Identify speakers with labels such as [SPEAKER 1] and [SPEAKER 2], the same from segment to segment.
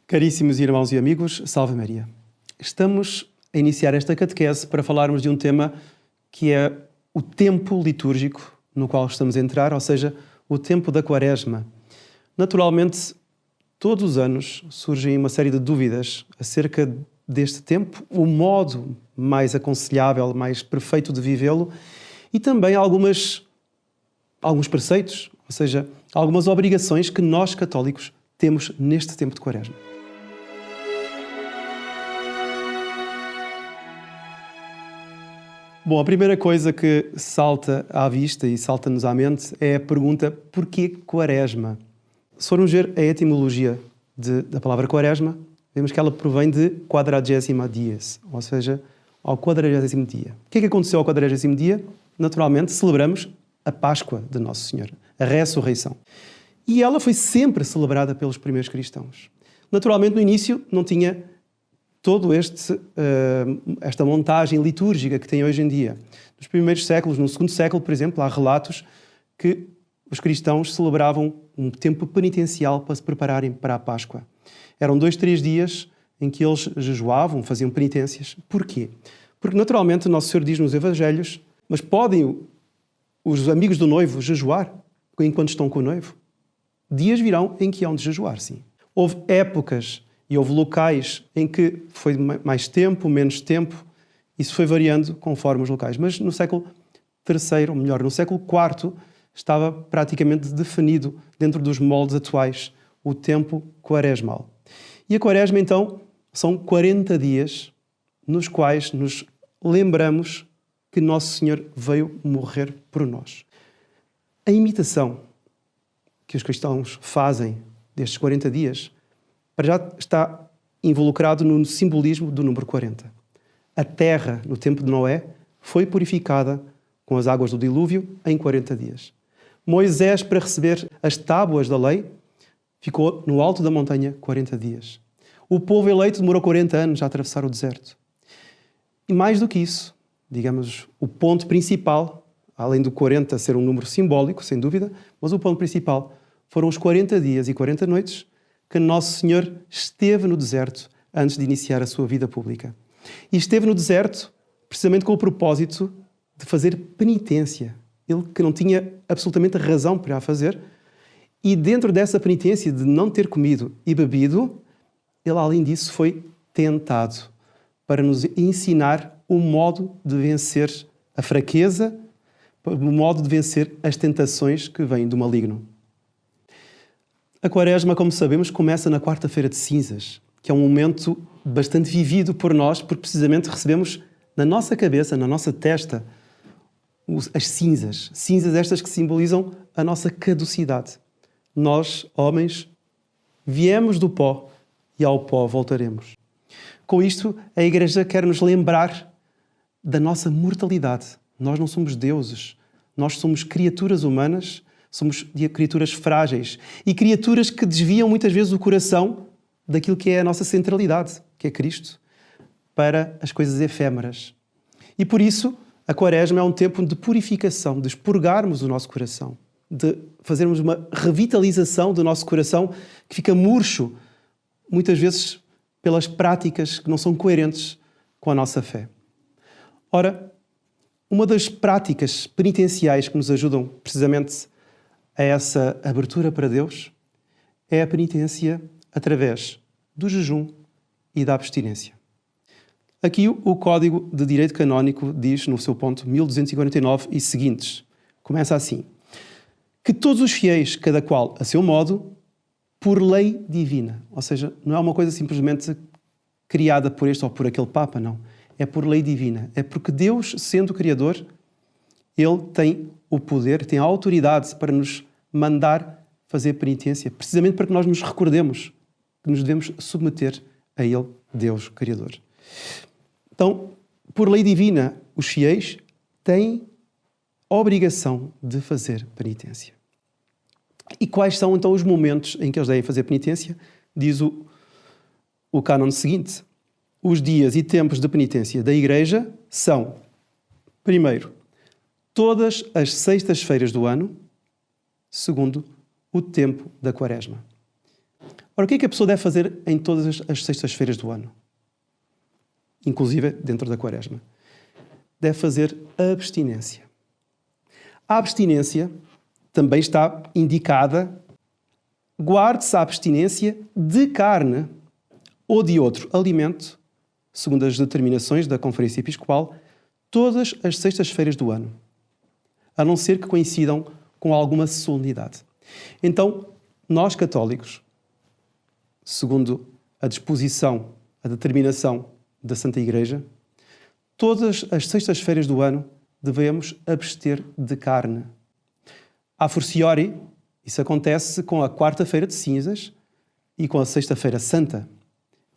[SPEAKER 1] Caríssimos irmãos e amigos, salve Maria. Estamos a iniciar esta catequese para falarmos de um tema que é o tempo litúrgico no qual estamos a entrar, ou seja, o tempo da Quaresma. Naturalmente, todos os anos surgem uma série de dúvidas acerca deste tempo, o modo mais aconselhável, mais perfeito de vivê-lo e também alguns preceitos, ou seja, algumas obrigações que nós católicos temos neste tempo de Quaresma. Bom, a primeira coisa que salta à vista e salta-nos à mente é a pergunta: porquê Quaresma? Se formos ver a etimologia da palavra Quaresma, vemos que ela provém de quadragésima dies, ou seja, ao 40º dia. O que é que aconteceu ao 40º dia? Naturalmente, celebramos a Páscoa de Nosso Senhor, a ressurreição. E ela foi sempre celebrada pelos primeiros cristãos. Naturalmente, no início, não tinha todo esta montagem litúrgica que tem hoje em dia. Nos primeiros séculos, no segundo século, por exemplo, há relatos que os cristãos celebravam um tempo penitencial para se prepararem para a Páscoa. Eram 2-3 dias em que eles jejuavam, faziam penitências. Porquê? Porque, naturalmente, Nosso Senhor diz nos Evangelhos: mas podem os amigos do noivo jejuar enquanto estão com o noivo? Dias virão em que hão de jejuar, sim. Houve épocas e houve locais em que foi mais tempo, menos tempo. Isso foi variando conforme os locais. Mas no século III, ou melhor, no século IV, estava praticamente definido dentro dos moldes atuais o tempo quaresmal. E a Quaresma, então, são 40 dias nos quais nos lembramos que Nosso Senhor veio morrer por nós. A imitação que os cristãos fazem destes 40 dias para já está involucrado no simbolismo do número 40. A terra, no tempo de Noé, foi purificada com as águas do dilúvio em 40 dias. Moisés, para receber as tábuas da lei, ficou no alto da montanha 40 dias. O povo eleito demorou 40 anos a atravessar o deserto. E mais do que isso, digamos, o ponto principal, além do 40 ser um número simbólico, sem dúvida, mas o ponto principal foram os 40 dias e 40 noites que Nosso Senhor esteve no deserto antes de iniciar a sua vida pública. E esteve no deserto precisamente com o propósito de fazer penitência. Ele que não tinha absolutamente razão para a fazer. E dentro dessa penitência de não ter comido e bebido, ele, além disso, foi tentado para nos ensinar o modo de vencer a fraqueza, o modo de vencer as tentações que vêm do maligno. A Quaresma, como sabemos, começa na quarta-feira de cinzas, que é um momento bastante vivido por nós, porque precisamente recebemos na nossa cabeça, na nossa testa, as cinzas. Cinzas estas que simbolizam a nossa caducidade. Nós, homens, viemos do pó e ao pó voltaremos. Com isto, a Igreja quer nos lembrar da nossa mortalidade. Nós não somos deuses, nós somos criaturas humanas. Somos criaturas frágeis e criaturas que desviam muitas vezes o coração daquilo que é a nossa centralidade, que é Cristo, para as coisas efêmeras. E por isso, a Quaresma é um tempo de purificação, de expurgarmos o nosso coração, de fazermos uma revitalização do nosso coração que fica murcho, muitas vezes pelas práticas que não são coerentes com a nossa fé. Ora, uma das práticas penitenciais que nos ajudam precisamente a essa abertura para Deus é a penitência através do jejum e da abstinência. Aqui o Código de Direito Canónico diz, no seu ponto 1249 e seguintes, começa assim: que todos os fiéis, cada qual a seu modo, por lei divina, ou seja, não é uma coisa simplesmente criada por este ou por aquele Papa, não. É por lei divina. É porque Deus, sendo o Criador, Ele tem o poder, tem a autoridade para nos mandar fazer penitência, precisamente para que nós nos recordemos que nos devemos submeter a Ele, Deus Criador. Então, por lei divina, os fiéis têm a obrigação de fazer penitência. E quais são então os momentos em que eles devem fazer penitência? Diz o cânon seguinte: os dias e tempos de penitência da Igreja são, primeiro, todas as sextas-feiras do ano. Segundo, o tempo da Quaresma. Ora, o que é que a pessoa deve fazer em todas as sextas-feiras do ano? Inclusive dentro da Quaresma. Deve fazer a abstinência. A abstinência também está indicada. Guarde-se a abstinência de carne ou de outro alimento, segundo as determinações da Conferência Episcopal, todas as sextas-feiras do ano, a não ser que coincidam com alguma solenidade. Então, nós católicos, segundo a disposição, a determinação da Santa Igreja, todas as sextas-feiras do ano devemos abster de carne. A fortiori, isso acontece com a quarta-feira de cinzas e com a sexta-feira santa,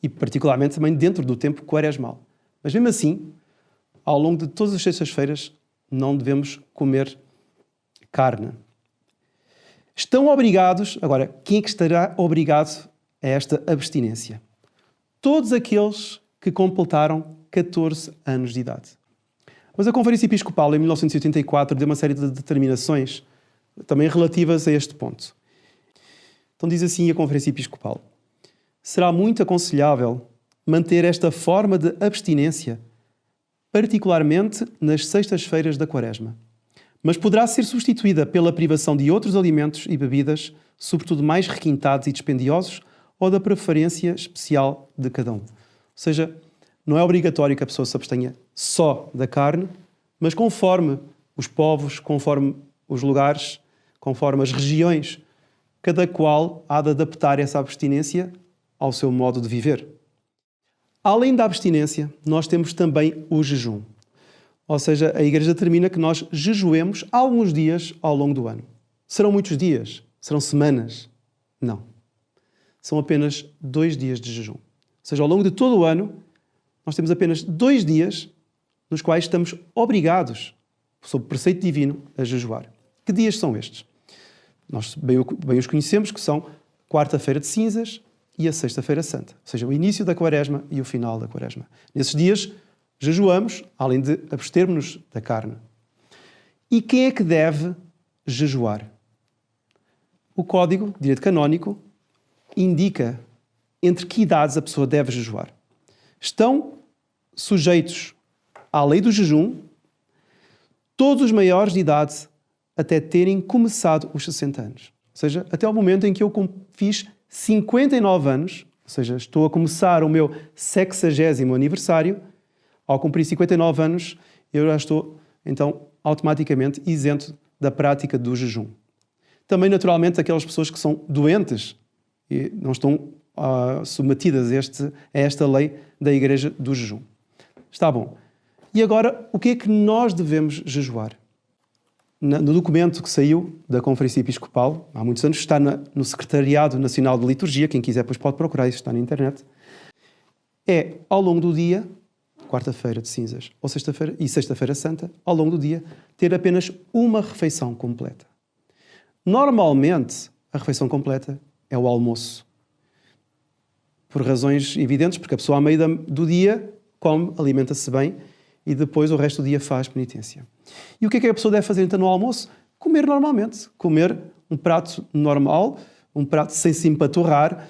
[SPEAKER 1] e particularmente também dentro do tempo quaresmal. Mas mesmo assim, ao longo de todas as sextas-feiras, não devemos comer carne. Estão obrigados, agora, quem é que estará obrigado a esta abstinência? Todos aqueles que completaram 14 anos de idade. Mas a Conferência Episcopal, em 1984, deu uma série de determinações também relativas a este ponto. Então diz assim a Conferência Episcopal: será muito aconselhável manter esta forma de abstinência, particularmente nas sextas-feiras da Quaresma, mas poderá ser substituída pela privação de outros alimentos e bebidas, sobretudo mais requintados e dispendiosos, ou da preferência especial de cada um. Ou seja, não é obrigatório que a pessoa se abstenha só da carne, mas conforme os povos, conforme os lugares, conforme as regiões, cada qual há de adaptar essa abstinência ao seu modo de viver. Além da abstinência, nós temos também o jejum. Ou seja, a Igreja determina que nós jejuemos alguns dias ao longo do ano. Serão muitos dias? Serão semanas? Não. São apenas 2 dias de jejum. Ou seja, ao longo de todo o ano, nós temos apenas 2 dias nos quais estamos obrigados, sob preceito divino, a jejuar. Que dias são estes? Nós bem os conhecemos, que são quarta-feira de cinzas e a sexta-feira santa. Ou seja, o início da Quaresma e o final da Quaresma. Nesses dias, jejuamos, além de abstermos-nos da carne. E quem é que deve jejuar? O Código de Direito Canónico indica entre que idades a pessoa deve jejuar. Estão sujeitos à lei do jejum todos os maiores de idade até terem começado os 60 anos. Ou seja, até o momento em que eu fiz 59 anos, ou seja, estou a começar o meu 60º aniversário. Ao cumprir 59 anos, eu já estou, então, automaticamente isento da prática do jejum. Também, naturalmente, aquelas pessoas que são doentes e não estão submetidas a esta lei da Igreja do jejum. Está bom. E agora, o que é que nós devemos jejuar? No documento que saiu da Conferência Episcopal, há muitos anos, está no Secretariado Nacional de Liturgia, quem quiser depois pode procurar, isso está na internet, é, ao longo do dia, quarta-feira de cinzas ou sexta-feira e sexta-feira santa, ao longo do dia, ter apenas uma refeição completa. Normalmente, a refeição completa é o almoço. Por razões evidentes, porque a pessoa, à meio do dia, come, alimenta-se bem e depois o resto do dia faz penitência. E o que é que a pessoa deve fazer então no almoço? Comer normalmente. Comer um prato normal, um prato sem se empaturrar,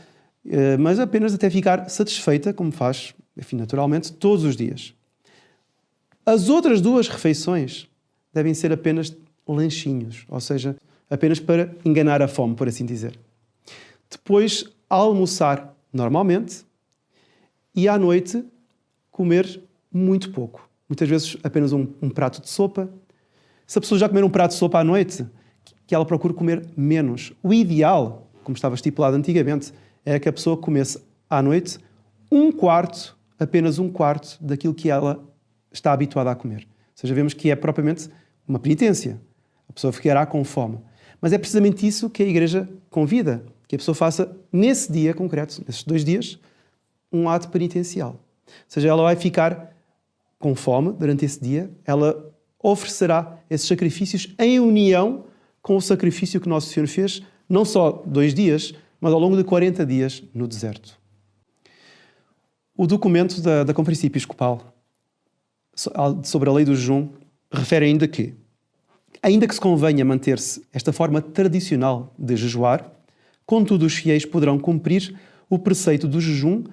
[SPEAKER 1] mas apenas até ficar satisfeita, como faz, enfim, naturalmente, todos os dias. As outras 2 refeições devem ser apenas lanchinhos, ou seja, apenas para enganar a fome, por assim dizer. Depois, almoçar normalmente e à noite comer muito pouco. Muitas vezes apenas um prato de sopa. Se a pessoa já comer um prato de sopa à noite, que ela procure comer menos. O ideal, como estava estipulado antigamente, é que a pessoa comesse à noite apenas um quarto daquilo que ela está habituada a comer. Ou seja, vemos que é propriamente uma penitência. A pessoa ficará com fome. Mas é precisamente isso que a Igreja convida, que a pessoa faça nesse dia concreto, nesses 2 dias, um ato penitencial. Ou seja, ela vai ficar com fome durante esse dia, ela oferecerá esses sacrifícios em união com o sacrifício que Nosso Senhor fez, não só 2 dias, mas ao longo de 40 dias no deserto. O documento da Conferência Episcopal sobre a lei do jejum refere ainda que se convenha manter-se esta forma tradicional de jejuar, Contudo, os fiéis poderão cumprir o preceito do jejum,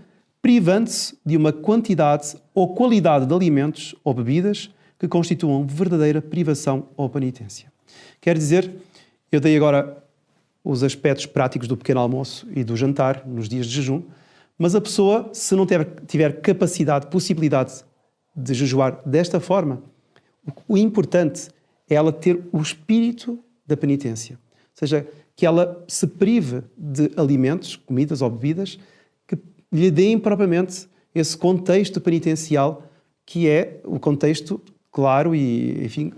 [SPEAKER 1] privando-se de uma quantidade ou qualidade de alimentos ou bebidas que constituam verdadeira privação ou penitência. Quer dizer, eu dei agora os aspectos práticos do pequeno almoço e do jantar nos dias de jejum, mas a pessoa, se não tiver capacidade, possibilidade de jejuar desta forma, o importante é ela ter o espírito da penitência. Ou seja, que ela se prive de alimentos, comidas ou bebidas que lhe deem propriamente esse contexto penitencial que é o contexto claro e, enfim,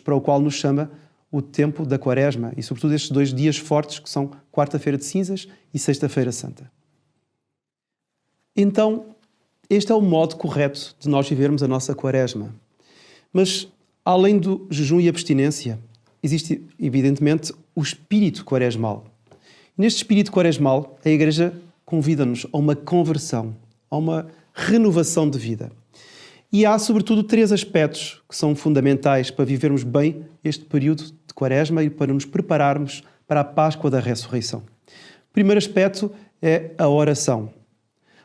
[SPEAKER 1] para o qual nos chama o tempo da Quaresma e, sobretudo, estes 2 dias fortes que são quarta-feira de cinzas e sexta-feira santa. Então, este é o modo correto de nós vivermos a nossa Quaresma. Mas, além do jejum e abstinência, existe, evidentemente, o espírito quaresmal. Neste espírito quaresmal, a Igreja convida-nos a uma conversão, a uma renovação de vida. E há, sobretudo, 3 aspectos que são fundamentais para vivermos bem este período de Quaresma e para nos prepararmos para a Páscoa da Ressurreição. O primeiro aspecto é a oração.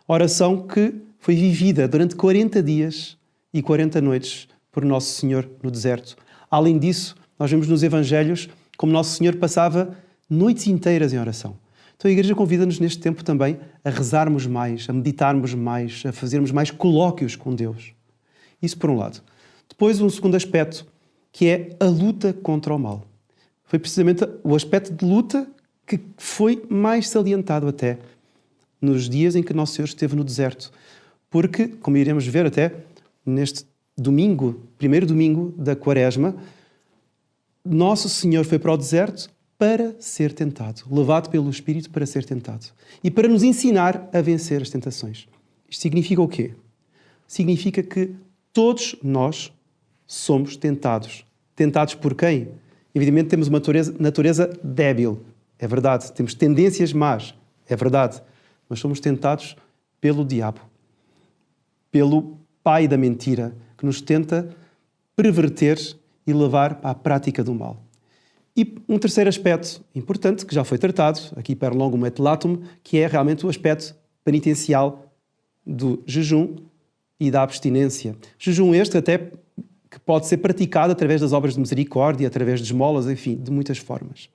[SPEAKER 1] A oração que foi vivida durante 40 dias e 40 noites por Nosso Senhor no deserto. Além disso, nós vemos nos Evangelhos como Nosso Senhor passava noites inteiras em oração. Então a Igreja convida-nos neste tempo também a rezarmos mais, a meditarmos mais, a fazermos mais colóquios com Deus. Isso por um lado. Depois um segundo aspecto, que é a luta contra o mal. Foi precisamente o aspecto de luta que foi mais salientado até nos dias em que Nosso Senhor esteve no deserto. Porque, como iremos ver até neste domingo, primeiro domingo da Quaresma, Nosso Senhor foi para o deserto para ser tentado, levado pelo Espírito para ser tentado. E para nos ensinar a vencer as tentações. Isto significa o quê? Significa que todos nós somos tentados. Tentados por quem? Evidentemente temos uma natureza débil. É verdade. Temos tendências más. É verdade. Mas somos tentados pelo diabo. Pelo pai da mentira, que nos tenta perverter e levar à prática do mal. E um terceiro aspecto importante, que já foi tratado, aqui per longum et latum, que é realmente o aspecto penitencial do jejum e da abstinência. Jejum este até que pode ser praticado através das obras de misericórdia, através de esmolas, enfim, de muitas formas.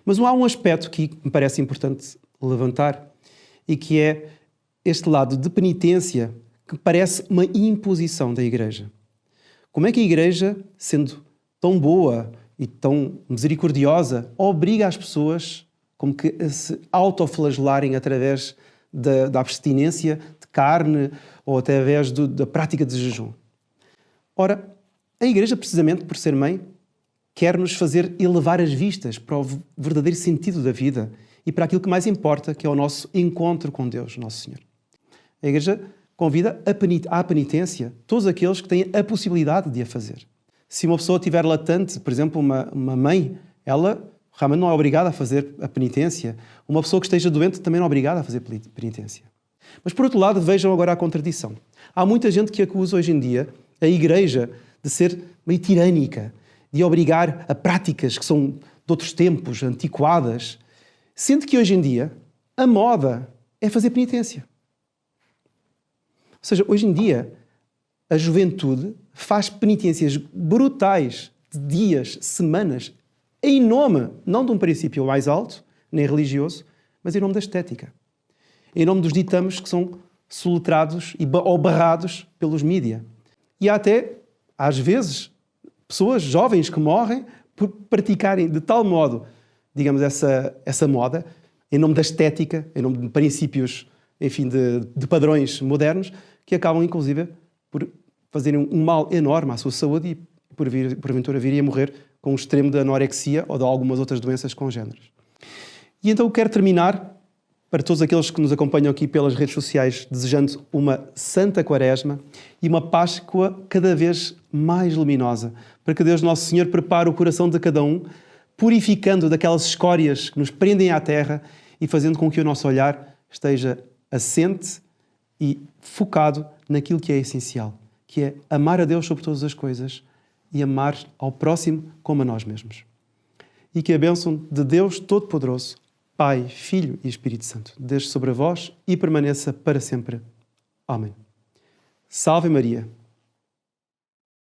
[SPEAKER 1] Mas há um aspecto que me parece importante levantar e que é este lado de penitência que parece uma imposição da Igreja. Como é que a Igreja, sendo tão boa e tão misericordiosa, obriga as pessoas como que a se autoflagelarem através da abstinência de carne ou através da prática de jejum? Ora, a Igreja, precisamente por ser mãe, quer nos fazer elevar as vistas para o verdadeiro sentido da vida e para aquilo que mais importa, que é o nosso encontro com Deus, Nosso Senhor. A Igreja convida à penitência todos aqueles que têm a possibilidade de a fazer. Se uma pessoa tiver latente, por exemplo, uma mãe, ela realmente não é obrigada a fazer a penitência. Uma pessoa que esteja doente também não é obrigada a fazer penitência. Mas, por outro lado, vejam agora a contradição. Há muita gente que acusa hoje em dia a Igreja de ser meio tirânica, de obrigar a práticas que são de outros tempos, antiquadas, sendo que hoje em dia a moda é fazer penitência. Ou seja, hoje em dia a juventude faz penitências brutais de dias, semanas, em nome, não de um princípio mais alto, nem religioso, mas em nome da estética. Em nome dos ditames que são soletrados ou barrados pelos mídia. E há até, às vezes, pessoas jovens que morrem por praticarem de tal modo, digamos, essa moda, em nome da estética, em nome de princípios, enfim, de padrões modernos, que acabam, inclusive, por fazerem um mal enorme à sua saúde e, porventura, viria a morrer com o extremo da anorexia ou de algumas outras doenças congêneres. E então eu quero terminar, para todos aqueles que nos acompanham aqui pelas redes sociais, desejando uma santa Quaresma e uma Páscoa cada vez mais luminosa, para que Deus Nosso Senhor prepare o coração de cada um, purificando daquelas escórias que nos prendem à terra e fazendo com que o nosso olhar esteja assente e focado naquilo que é essencial, que é amar a Deus sobre todas as coisas e amar ao próximo como a nós mesmos. E que a bênção de Deus Todo-Poderoso, Pai, Filho e Espírito Santo, desde sobre vós e permaneça para sempre. Amém. Salve Maria!